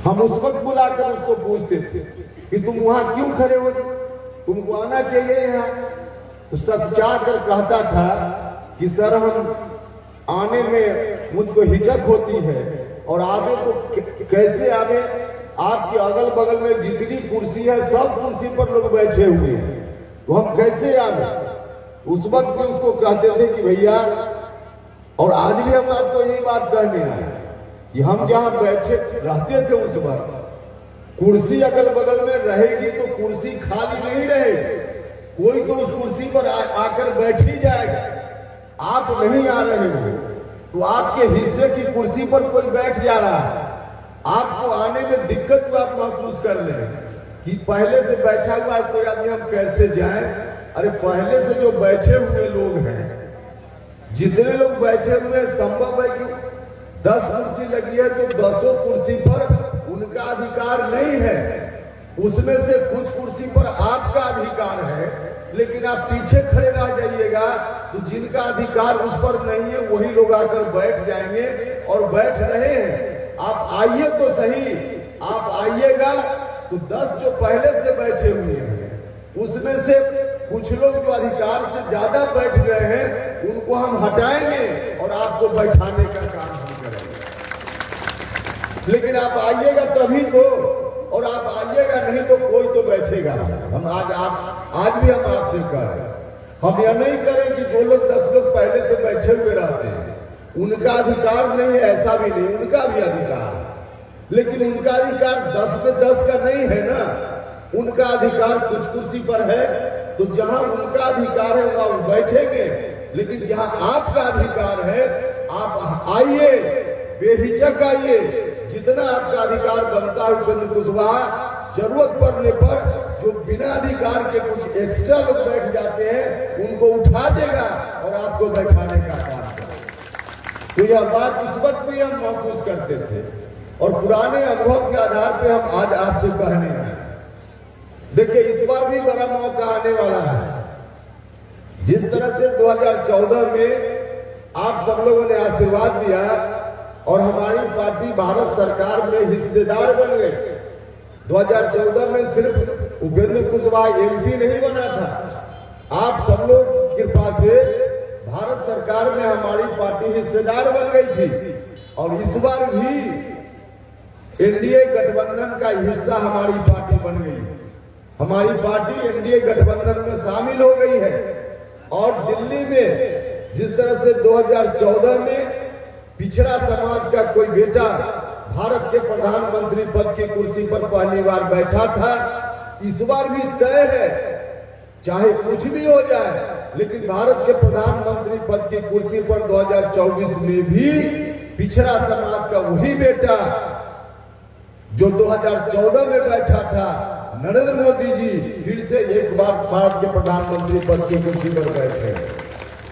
हम उस वक्त बुलाकर उसको पूछते थे कि तुम वहां क्यों खड़े हो, तुमको आना चाहिए यहाँ। तो सब चाह कर कहता था कि सर हम आने में मुझको हिचक होती है, और आवे तो कैसे आवे, आपके अगल बगल में जितनी कुर्सी है सब कुर्सी पर लोग बैठे हुए हैं, तो हम कैसे आवे। उस वक्त भी उसको कहते थे कि भैया, और आज भी हम आपको यही बात कहने आए कि हम जहां बैठे रहते थे उस वक्त कुर्सी अगल बगल में रहेगी तो कुर्सी खाली नहीं रहेगी, कोई तो उस कुर्सी पर आकर बैठ ही जाएगा। आप नहीं आ रहे हो तो आपके हिस्से की कुर्सी पर कोई बैठ जा रहा है, आपको आने में दिक्कत तो आप महसूस कर रहे कि पहले से बैठा हुआ है कोई आदमी, हम कैसे जाएं। अरे पहले से जो बैठे हुए लोग हैं, जितने लोग बैठे हुए हैं, संभव है कि 10 कुर्सी लगी है तो 10 कुर्सी पर उनका अधिकार नहीं है, उसमें से कुछ कुर्सी पर आपका अधिकार है, लेकिन आप पीछे खड़े रह जाइएगा तो जिनका अधिकार उस पर नहीं है वही लोग आकर बैठ जाएंगे और बैठ रहे हैं। आप आइए तो सही, आप आइएगा तो 10 जो पहले से बैठे हुए हैं उसमें से कुछ लोग जो अधिकार से ज्यादा बैठ गए हैं उनको हम हटाएंगे और आपको बैठाने का काम हम करेंगे। लेकिन आप आइएगा तभी तो, और आप आइएगा नहीं तो कोई तो बैठेगा। हम आज भी हम आपसे कह रहे हैं, हम यह नहीं करें कि जो लोग 10 लोग पहले से बैठे हुए रहते हैं उनका अधिकार नहीं है, ऐसा भी नहीं, उनका भी अधिकार है, लेकिन उनका अधिकार 10 में 10 का नहीं है ना। उनका अधिकार कुछ कुर्सी पर है तो जहां उनका अधिकार है वहां वो बैठेंगे, लेकिन जहां आपका अधिकार है आप आइए, बेहिचक आइए, जितना आपका अधिकार बनता है उपेंद्र कुशवाहा जरूरत पड़ने पर जो बिना अधिकार के कुछ एक्स्ट्रा लोग बैठ जाते हैं उनको उठा देगा और आपको बैठाने का काम करेगा। तो यह बात उस वक्त भी हम महसूस करते थे और पुराने अनुभव के आधार पर हम आज आपसे कहने आए। देखिए इस बार भी बड़ा मौका आने वाला है। जिस तरह से 2014 में आप सब लोगों ने आशीर्वाद दिया और हमारी पार्टी भारत सरकार में हिस्सेदार बन गई। 2014 में सिर्फ उपेंद्र कुशवाहा एमपी नहीं बना था, आप सब लोग की कृपा से भारत सरकार में हमारी पार्टी हिस्सेदार बन गई थी। और इस बार भी एनडीए गठबंधन का हिस्सा हमारी पार्टी बन गई। हमारी पार्टी एनडीए गठबंधन में शामिल हो गई है। और दिल्ली में जिस तरह से 2014 में पिछड़ा समाज का कोई बेटा भारत के प्रधानमंत्री पद की कुर्सी पर पहली बार बैठा था, इस बार भी तय है, चाहे कुछ भी हो जाए, लेकिन भारत के प्रधानमंत्री पद की कुर्सी पर 2024 में भी पिछड़ा समाज का वही बेटा जो 2014 में बैठा था, नरेंद्र मोदी जी फिर से एक बार भारत के प्रधानमंत्री पद की कुर्सी पर बैठे।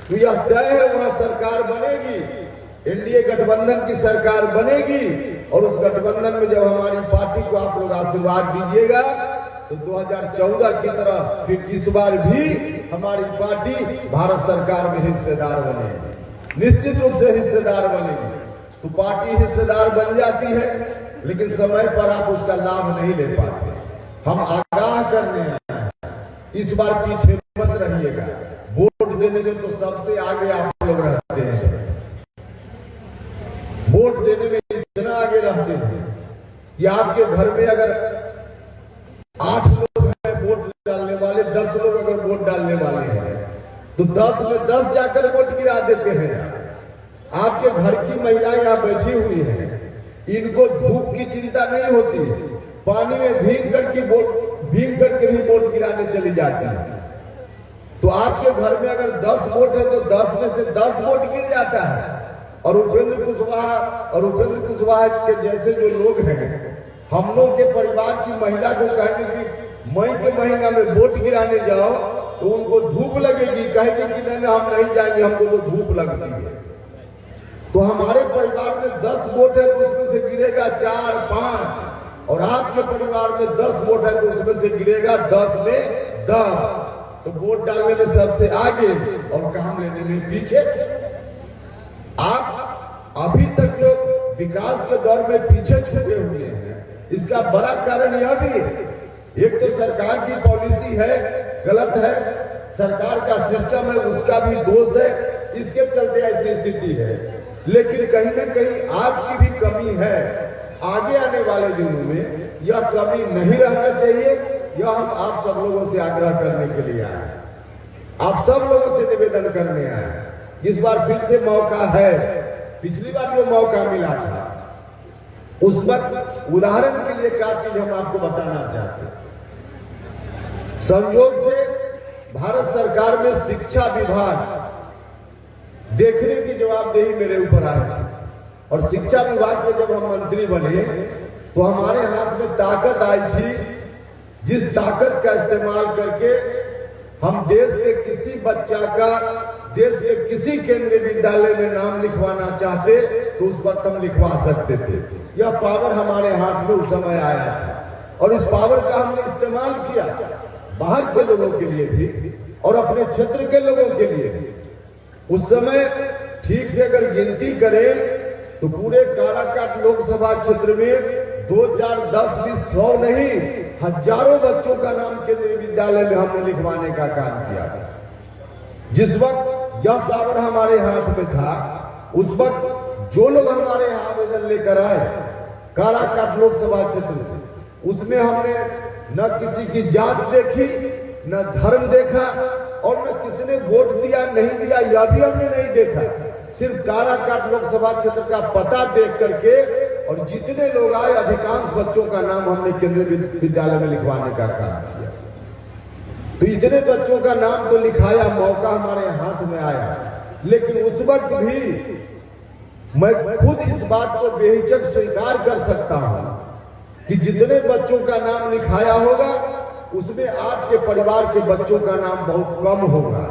तो यह तय है, वहां सरकार बनेगी, एनडीए गठबंधन की सरकार बनेगी। और उस गठबंधन में जब हमारी पार्टी को आप लोग आशीर्वाद दीजिएगा तो 2014 की तरह फिर इस बार भी हमारी पार्टी भारत सरकार में हिस्सेदार बनेगी, निश्चित रूप से हिस्सेदार बनेगी। तो पार्टी हिस्सेदार बन जाती है, लेकिन समय पर आप उसका लाभ नहीं ले पाते। हम आगाह करने आए हैं, इस बार पीछे मत रहिएगा। वोट देने में तो सबसे आगे आप लोग रहते हैं, वोट देने में इतना आगे रहते हैं कि आपके घर में अगर 8 लोग हैं वोट डालने वाले, 10 लोग अगर वोट डालने वाले हैं तो 10 में 10 जाकर वोट गिरा देते हैं। आपके घर की महिलाएं यहाँ बैठी हुई हैं, इनको धूप की चिंता नहीं होती, पानी में भीग करके भी वोट गिराने चली जाती है। तो आपके घर में अगर 10 वोट है तो 10 में से 10 वोट गिर जाता है। और उपेंद्र कुशवाहा के जैसे जो लोग हैं, हम लोग के परिवार की महिला को कहेंगे कि मई के महीना में वोट गिराने जाओ तो उनको धूप लगेगी, कहेंगे कि नहीं हम नहीं जाएंगे, हमको तो धूप लगती है। तो हमारे परिवार में 10 वोट है तो उसमें से गिरेगा 4, 5, और आपके परिवार में 10 वोट है तो उसमें से गिरेगा 10 में 10। तो वोट डालने में सबसे आगे और काम लेने में पीछे। आप अभी तक जो विकास के दौर में पीछे छूटे हुए हैं, इसका बड़ा कारण यह भी है, एक तो सरकार की पॉलिसी है, गलत है, सरकार का सिस्टम है, उसका भी दोष है, इसके चलते ऐसी स्थिति है। लेकिन कहीं न कहीं आपकी भी कमी है। आगे आने वाले दिनों में यह कमी नहीं रहना चाहिए। यह हम आप सब लोगों से आग्रह करने के लिए आए, आप सब लोगों से निवेदन करने आए। इस बार फिर से मौका है। पिछली बार जो मौका मिला था उस वक्त उदाहरण के लिए क्या चीज हम आपको बताना चाहते हैं। संयोग से भारत सरकार में शिक्षा विभाग देखने की जवाबदेही मेरे ऊपर आई थी, और शिक्षा विभाग के जब हम मंत्री बने तो हमारे हाथ में ताकत आई थी, जिस ताकत का इस्तेमाल करके हम देश के किसी बच्चा का देश के किसी केंद्रीय विद्यालय में नाम लिखवाना चाहते तो उस वक्त हम लिखवा सकते थे। यह पावर हमारे हाथ में उस समय आया था, और इस पावर का हमने इस्तेमाल किया बाहर के लोगों के लिए भी और अपने क्षेत्र के लोगों के लिए भी। उस समय ठीक से अगर गिनती करें तो पूरे काराकाट लोकसभा क्षेत्र में 2, 4, 10, 20, 100 नहीं, हजारों बच्चों का नाम केंद्रीय विद्यालय में हमने लिखवाने का काम किया। जिस वक्त यह पावर हमारे हाथ में था, उस वक्त जो लोग हमारे यहाँ आवेदन लेकर आए काराकाट लोकसभा क्षेत्र से, उसमें हमने न किसी की जात देखी, न धर्म देखा, और न किसी ने वोट दिया नहीं दिया यह भी हमने नहीं देखा। सिर्फ काराकाट लोकसभा क्षेत्र का पता देख करके और जितने लोग आए अधिकांश बच्चों का नाम हमने केंद्रीय विद्यालय में लिखवाने का काम किया। तो इतने बच्चों का नाम तो लिखाया, मौका हमारे हाथ में आया। लेकिन उस वक्त भी मैं खुद इस बात को बेहिचक स्वीकार कर सकता हूं कि जितने बच्चों का नाम लिखाया होगा उसमें आपके परिवार के बच्चों का नाम बहुत कम होगा।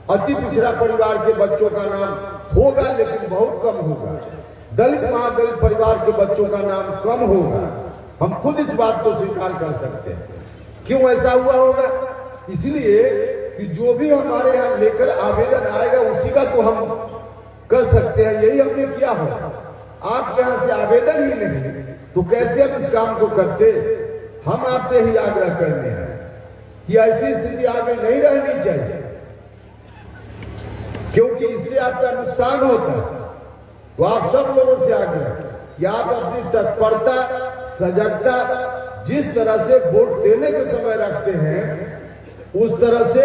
अति पिछड़ा परिवार के बच्चों का नाम होगा लेकिन बहुत कम होगा। दलित महादलित परिवार के बच्चों का नाम कम होगा। हम खुद इस बात को स्वीकार कर सकते हैं। क्यों ऐसा हुआ होगा? इसलिए कि जो भी हमारे यहाँ लेकर आवेदन आएगा उसी का तो हम कर सकते हैं। यही हमने किया होगा। आपके यहाँ से आवेदन ही नहीं तो कैसे हम इस काम को करते? हम आपसे ही आग्रह करते हैं कि ऐसी स्थिति आगे नहीं रहनी चाहिए, क्योंकि इससे आपका नुकसान होता है। तो आप सब लोगों से आग्रह कि आप अपनी तत्परता, सजगता जिस तरह से वोट देने के समय रखते हैं उस तरह से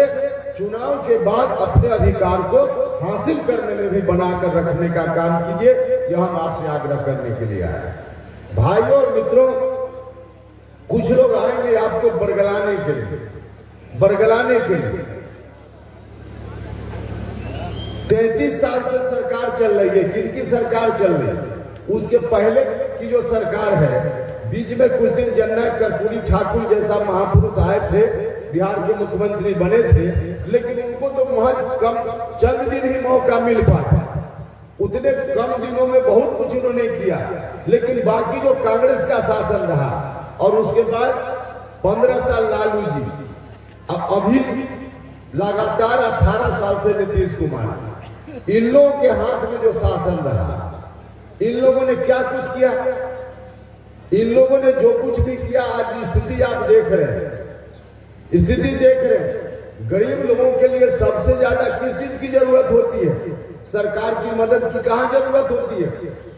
चुनाव के बाद अपने अधिकार को हासिल करने में भी बनाकर रखने का काम कीजिए। यह हम आपसे आग्रह करने के लिए आए। भाइयों और मित्रों, कुछ लोग आएंगे आपको बरगलाने के लिए। 33 साल से सरकार चल रही है। किनकी सरकार चल रही है? उसके पहले की जो सरकार है, बीच में कुछ दिन जननायक कर्पूरी ठाकुर जैसा महापुरुष आए थे, बिहार के मुख्यमंत्री बने थे, लेकिन उनको तो महज कम चंद दिन ही मौका मिल पाया। उतने कम दिनों में बहुत कुछ उन्होंने किया, लेकिन बाकी जो कांग्रेस का शासन रहा और उसके बाद 15 साल लालू जी, अब अभी लगातार 18 साल से नीतीश कुमार, इन लोगों के हाथ में जो शासन रहा, इन लोगों ने क्या कुछ किया? इन लोगों ने जो कुछ भी किया, आज स्थिति आप देख रहे हैं, स्थिति देख रहे हैं। गरीब लोगों के लिए सबसे ज्यादा किस चीज की जरूरत होती है? सरकार की मदद की कहां जरूरत होती है?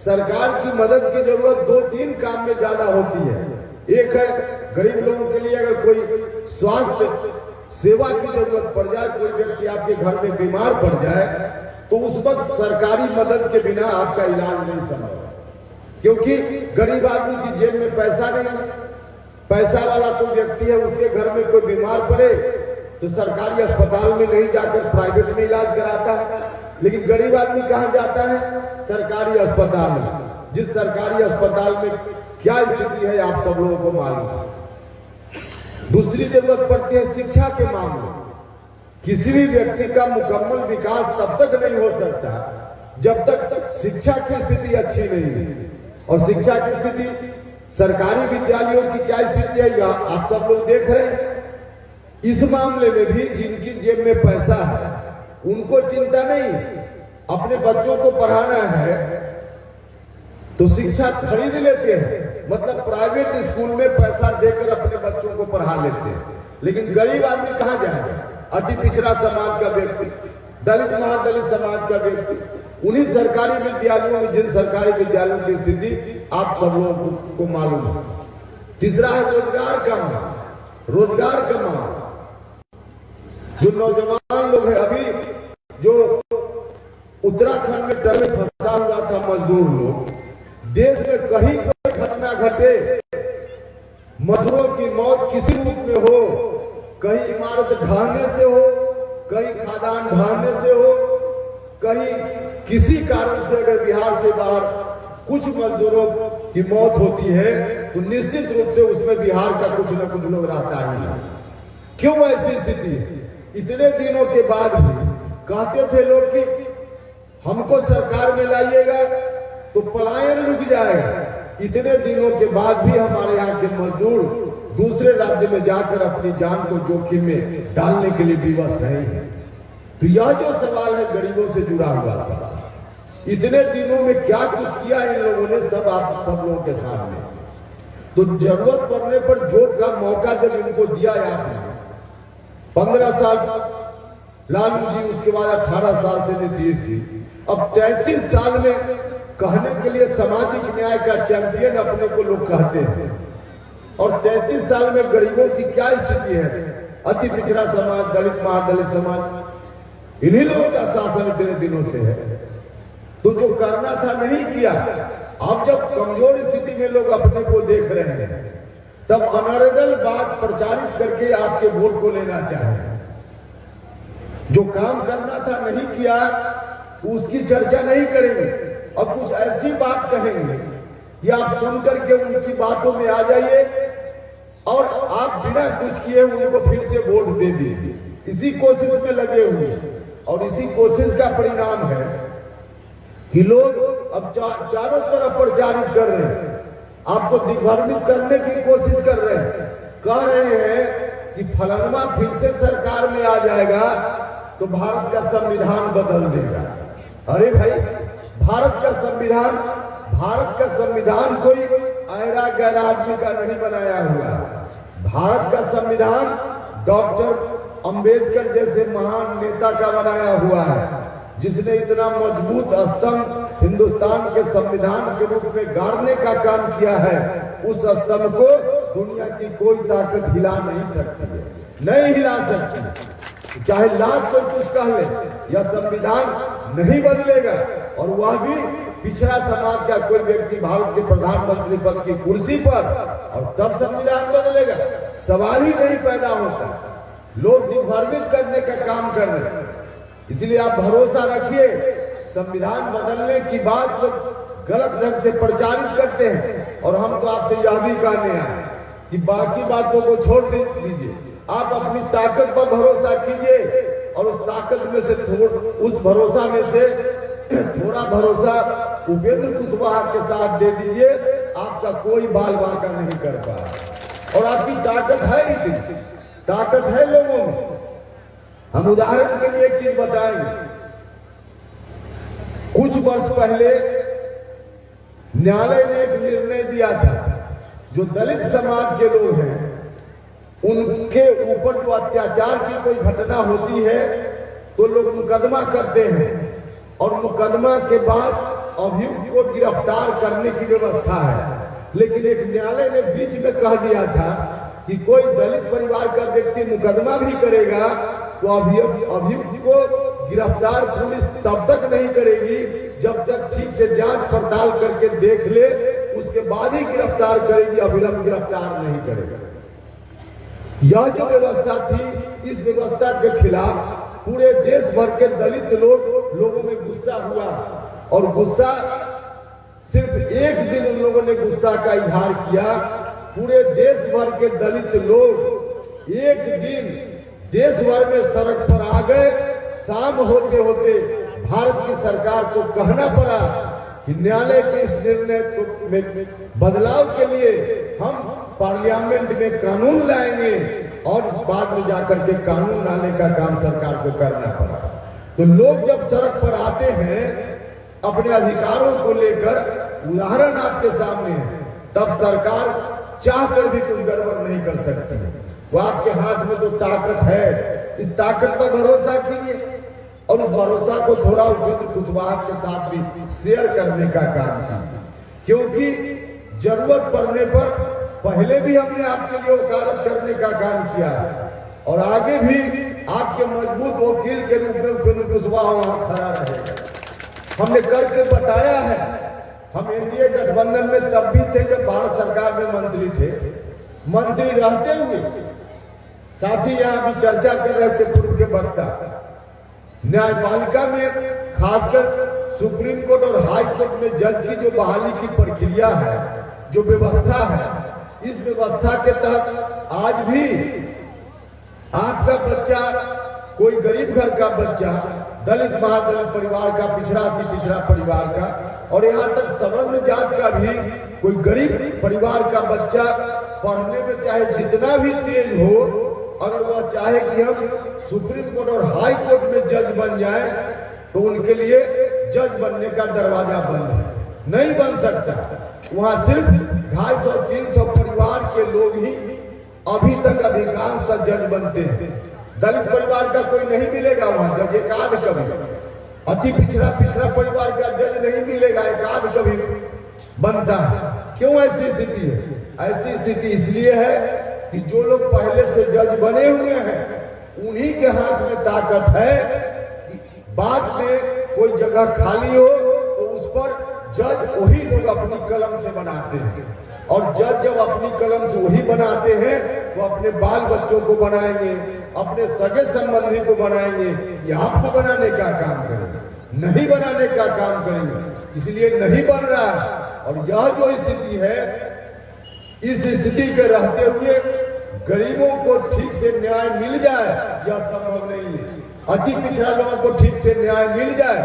सरकार की मदद की जरूरत 2-3 काम में ज्यादा होती है। एक है गरीब लोगों के लिए अगर कोई स्वास्थ्य सेवा की जरूरत पड़ जाए, कोई व्यक्ति आपके घर में बीमार पड़ जाए, तो उस वक्त सरकारी मदद के बिना आपका इलाज नहीं संभव, क्योंकि गरीब आदमी की जेब में पैसा नहीं। पैसा वाला कोई व्यक्ति है, उसके घर में कोई बीमार पड़े तो सरकारी अस्पताल में नहीं जाकर प्राइवेट में इलाज कराता है, लेकिन गरीब आदमी कहां जाता है? सरकारी अस्पताल में। जिस सरकारी अस्पताल में क्या स्थिति है आप सब लोगों को मालूम है। दूसरी जरूरत पड़ती है शिक्षा के मामले। किसी भी व्यक्ति का मुकम्मल विकास तब तक नहीं हो सकता जब तक शिक्षा की स्थिति अच्छी नहीं है। और शिक्षा की स्थिति, सरकारी विद्यालयों की क्या स्थिति है यह आप सब लोग देख रहे हैं। इस मामले में भी जिनकी जेब में पैसा है उनको चिंता नहीं, अपने बच्चों को पढ़ाना है तो शिक्षा खरीद लेते हैं, मतलब प्राइवेट स्कूल में पैसा देकर अपने बच्चों को पढ़ा लेते हैं। लेकिन गरीब आदमी कहाँ जाएगा? अति पिछड़ा समाज का व्यक्ति, दलित महादलित समाज का व्यक्ति, उन्हीं सरकारी विद्यालयों में, जिन सरकारी विद्यालयों की स्थिति आप सब लोगों को मालूम है। तीसरा है रोजगार का मांग। रोजगार का मांग, जो नौजवान लोग हैं, अभी जो उत्तराखंड में डर में फंसा हुआ था मजदूर लोग, देश में कहीं कोई घटना घटे, मजदूरों की मौत किसी रूप में हो, कहीं इमारत ढहने से हो, कहीं खादान ढहने से हो, कहीं किसी कारण से अगर बिहार से बाहर कुछ मजदूरों की मौत होती है तो निश्चित रूप से उसमें बिहार का कुछ न कुछ लोग रहता ही है। क्यों ऐसी स्थिति है? इतने दिनों के बाद भी कहते थे लोग कि हमको सरकार में लाइएगा तो पलायन रुक जाएगा। इतने दिनों के बाद भी हमारे यहाँ के मजदूर दूसरे राज्य में जाकर अपनी जान को जोखिम में डालने के लिए विवश है। तो यह जो सवाल है गरीबों से जुड़ा हुआ सवाल, इतने दिनों में क्या कुछ किया इन लोगों ने, सब आप सब लोगों के सामने। तो जरूरत पड़ने पर जो का मौका जब इनको दिया आपने, 15 साल लालू जी, उसके बाद 18 साल से नीतीश जी, अब 33 साल में कहने के लिए सामाजिक न्याय का चैंपियन अपने को लोग कहते हैं। और 33 साल में गरीबों की क्या स्थिति है? अति पिछड़ा समाज, दलित महादलित समाज, इन्हीं लोगों का शासन इतने दिनों से है। तो जो करना था नहीं किया। अब जब कमजोर स्थिति में लोग अपने को देख रहे हैं, तब अनर्गल बात प्रचारित करके आपके वोट को लेना चाहें। जो काम करना था नहीं किया, उसकी चर्चा नहीं करेंगे और कुछ ऐसी बात कहेंगे कि आप सुनकर के उनकी बातों में आ जाइए और आप बिना कुछ किए उनको फिर से वोट दे दीजिए। इसी कोशिश में लगे हुए हैं और इसी कोशिश का परिणाम है कि लोग अब चारों तरफ प्रचारित कर रहे हैं, आपको दिग्भ्रमित करने की कोशिश कर रहे हैं। कह रहे हैं कि फलाना फिर से सरकार में आ जाएगा तो भारत का संविधान बदल देगा। अरे भाई, भारत का संविधान कोई ऐरा गैरा आदमी का नहीं बनाया हुआ। भारत का संविधान डॉक्टर अंबेडकर जैसे महान नेता का बनाया हुआ है, जिसने इतना मजबूत स्तंभ हिंदुस्तान के संविधान के रूप में गाड़ने का काम किया है। उस स्तंभ को दुनिया की कोई ताकत हिला नहीं सकती है, नहीं हिला सकती। चाहे लाख कोई कुछ कह ले, यह संविधान नहीं बदलेगा। और वह भी पिछड़ा समाज का कोई व्यक्ति भारत के प्रधानमंत्री पद की कुर्सी पर, और तब संविधान बदलेगा। सवाल ही नहीं पैदा होता। लोग दिग्भ्रमित करने का काम कर रहे हैं। इसलिए आप भरोसा रखिए, संविधान बदलने की बात तो गलत ढंग से प्रचारित करते हैं। और हम तो आपसे यह भी कहने आए कि बाकी बातों को छोड़ दीजिए, आप अपनी ताकत पर भरोसा कीजिए और उस ताकत में से उस भरोसा में से थोड़ा भरोसा उपेंद्र कुशवाहा के साथ दे दीजिए। आपका कोई बाल बांका नहीं कर पाए और आपकी ताकत है, इतनी ताकत है लोगों में। हम उदाहरण के लिए एक चीज बताएंगे। कुछ वर्ष पहले न्यायालय ने एक निर्णय दिया था, जो दलित समाज के लोग हैं उनके ऊपर जो अत्याचार की कोई घटना होती है तो लोग मुकदमा करते हैं और मुकदमा के बाद अभियुक्त को गिरफ्तार करने की व्यवस्था है। लेकिन एक न्यायालय ने बीच में कह दिया था कि कोई दलित परिवार का व्यक्ति मुकदमा भी करेगा तो अभियुक्त को गिरफ्तार पुलिस तब तक नहीं करेगी जब तक ठीक से जांच पड़ताल करके देख ले, उसके बाद ही गिरफ्तार करेगी, अविलंब गिरफ्तार नहीं करेगा। यह जो व्यवस्था थी, इस व्यवस्था के खिलाफ पूरे देश भर के दलित लोगों में गुस्सा हुआ। और गुस्सा सिर्फ एक दिन उन लोगों ने गुस्सा का इजहार किया। पूरे देश भर के दलित लोग एक दिन देश भर में सड़क पर आ गए। शाम होते होते भारत की सरकार को कहना पड़ा कि न्यायालय के इस निर्णय में बदलाव के लिए हम पार्लियामेंट में कानून लाएंगे, और बाद में जाकर के कानून लाने का काम सरकार को करना पड़ा। तो लोग जब सड़क पर आते हैं अपने अधिकारों को लेकर, उदाहरण आपके सामने है, तब सरकार चाहकर भी कुछ गड़बड़ नहीं कर सकती है। वो आपके हाथ में तो ताकत है, इस ताकत पर भरोसा कीजिए और उस भरोसा को थोड़ा उपेंद्र कुशवाहा के साथ भी शेयर करने का काम कीजिए, क्योंकि जरूरत पड़ने पर पहले भी हमने आपके लिए वकालत करने का काम किया है और आगे भी आपके मजबूत वकील के रूप में उपेंद्र कुशवाहा वहां खड़ा रहेगा। हमने करके बताया है। हम एनडीए गठबंधन में तब भी थे जब भारत सरकार में मंत्री थे। मंत्री रहते हुए साथ ही यहां भी चर्चा कर रहे थे पूर्व के वक्ता, न्यायपालिका में खासकर सुप्रीम कोर्ट और हाई कोर्ट में जज की जो बहाली की प्रक्रिया है, जो व्यवस्था है, इस व्यवस्था के तहत आज भी आपका बच्चा, कोई गरीब घर का बच्चा, दलित महादलित परिवार का, पिछड़ा अति पिछड़ा परिवार का और यहाँ तक सवर्ण जात का भी कोई गरीब परिवार का बच्चा पढ़ने में चाहे जितना भी तेज हो, अगर वह चाहे कि हम सुप्रीम कोर्ट और हाई कोर्ट में जज बन जाए तो उनके लिए जज बनने का दरवाजा बंद है, नहीं बन सकता। वहां सिर्फ 250-300 परिवार के लोग ही अभी तक अधिकांश तक जज बनते हैं। दलित परिवार का कोई नहीं मिलेगा वहां जज, एकाध कभी। अति पिछड़ा परिवार का जज नहीं मिलेगा, एकाध कभी बनता है। क्यों ऐसी स्थिति है? ऐसी स्थिति इसलिए है कि जो लोग पहले से जज बने हुए हैं उन्हीं के हाथ में ताकत है कि बाद में कोई जगह खाली हो तो उस पर जज वही लोग अपनी कलम से बनाते हैं और जज जब अपनी कलम से वही बनाते हैं तो अपने बाल बच्चों को बनाएंगे, अपने सगे संबंधी को बनाएंगे, ये आपको बनाने का काम करेंगे, नहीं बनाने का काम करेंगे। इसलिए नहीं बन रहा है और यह जो स्थिति है, इस स्थिति के रहते हुए गरीबों को ठीक से न्याय मिल जाए यह संभव नहीं है। अति पिछड़ा लोगों को ठीक से न्याय मिल जाए,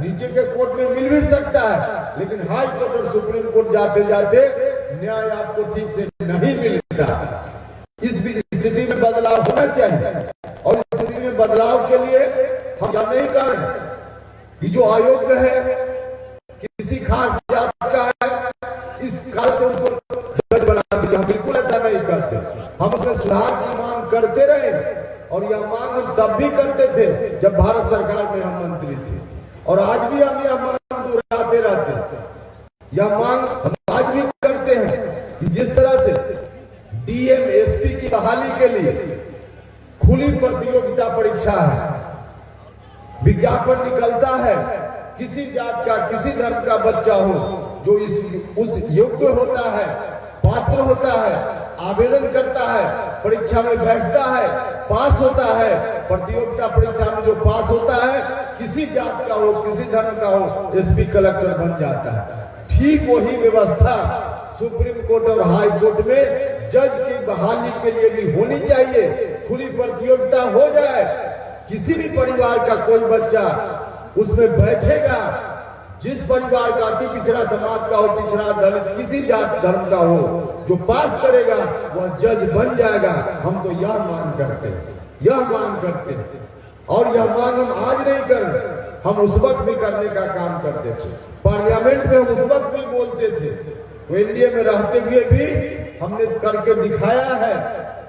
नीचे के कोर्ट में मिल भी सकता है, लेकिन हाई कोर्ट और सुप्रीम कोर्ट जाते जाते न्याय आपको ठीक से नहीं मिलता। इस स्थिति में बदलाव होना चाहिए और इस स्थिति में बदलाव के लिए हम यह नहीं कर रहे कि जो अयोग्य है, किसी खास जात का है, इस कारण से उसको जज बना दीजिए। हम बिल्कुल ऐसा नहीं करते। हम उसमें सुधार की मांग करते रहे और यह मांग हम तब भी करते थे जब भारत सरकार में हम मंत्री थे और आज भी हम यह मांग दोहराते रहते हैं। यह मांग हम आज भी करते हैं कि जिस तरह से डीएम एसपी की बहाली के लिए खुली प्रतियोगिता परीक्षा है, विज्ञापन निकलता है, किसी जात का, किसी धर्म का बच्चा हो जो उस योग्य होता है, पात्र होता है, आवेदन करता है, परीक्षा में बैठता है, पास होता है, प्रतियोगिता परीक्षा में जो पास होता है, किसी जात का हो, किसी धर्म का हो, एसपी कलेक्टर बन जाता है। ठीक वही व्यवस्था सुप्रीम कोर्ट और हाई कोर्ट में जज की बहाली के लिए भी होनी चाहिए। खुली प्रतियोगिता हो जाए, किसी भी परिवार का कोई बच्चा उसमें बैठेगा, जिस परिवार का अति पिछड़ा समाज का हो, पिछड़ा दलित किसी जात धर्म का हो, जो पास करेगा वह जज बन जाएगा। हम तो यह मांग करते हैं, यह मांग करते हैं और यह मांग हम आज नहीं कर रहे, हम उस वक्त भी करने का काम करते थे। पार्लियामेंट में हम उस वक्त भी बोलते थे, तो एनडीए में रहते हुए भी हमने करके दिखाया है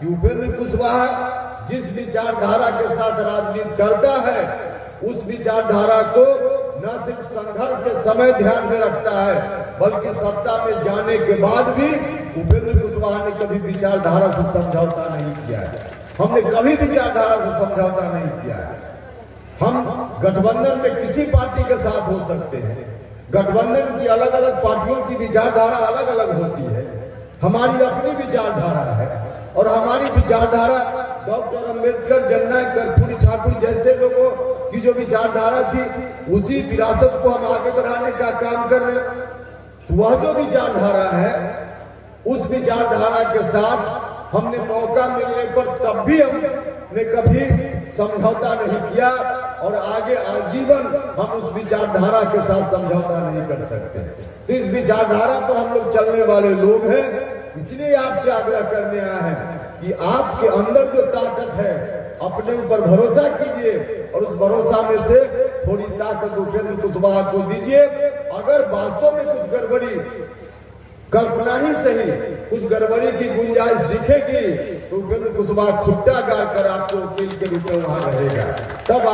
कि उपेंद्र कुशवाहा जिस विचारधारा के साथ राजनीति करता है, उस विचारधारा को न सिर्फ संघर्ष के समय ध्यान में रखता है, बल्कि सत्ता में जाने के बाद भी उपेंद्र कुशवाहा ने कभी विचारधारा से समझौता नहीं किया है। हमने कभी विचारधारा से समझौता नहीं किया है। हम गठबंधन में किसी पार्टी के साथ हो सकते हैं, गठबंधन की अलग अलग पार्टियों की विचारधारा अलग अलग होती है, हमारी अपनी विचारधारा है और हमारी विचारधारा डॉक्टर अंबेडकर, जननायक कर्पूरी ठाकुर जैसे लोगों की जो विचारधारा थी, उसी विरासत को हम आगे बढ़ाने का काम कर रहे हैं। वह जो विचारधारा है, उस विचारधारा के साथ हमने मौका मिलने पर तब भी हमने कभी समझौता नहीं किया और आगे आजीवन हम उस विचारधारा के साथ समझौता नहीं कर सकते। तो इस विचारधारा पर हम लोग चलने वाले लोग हैं, इसलिए आपसे आग्रह करने आया है कि आपके अंदर जो ताकत है, अपने ऊपर भरोसा कीजिए और उस भरोसा में से थोड़ी ताकत उपेंद्र कुशवाहा को दीजिए। अगर वास्तव में कुछ गड़बड़ी कल्पना ही सही कुछ गड़बड़ी की गुंजाइश दिखेगी तो उपेंद्र कुशवाहा खुट्टा गाड़ कर आपको वकील के रूप में वहां रहेगा, तब आप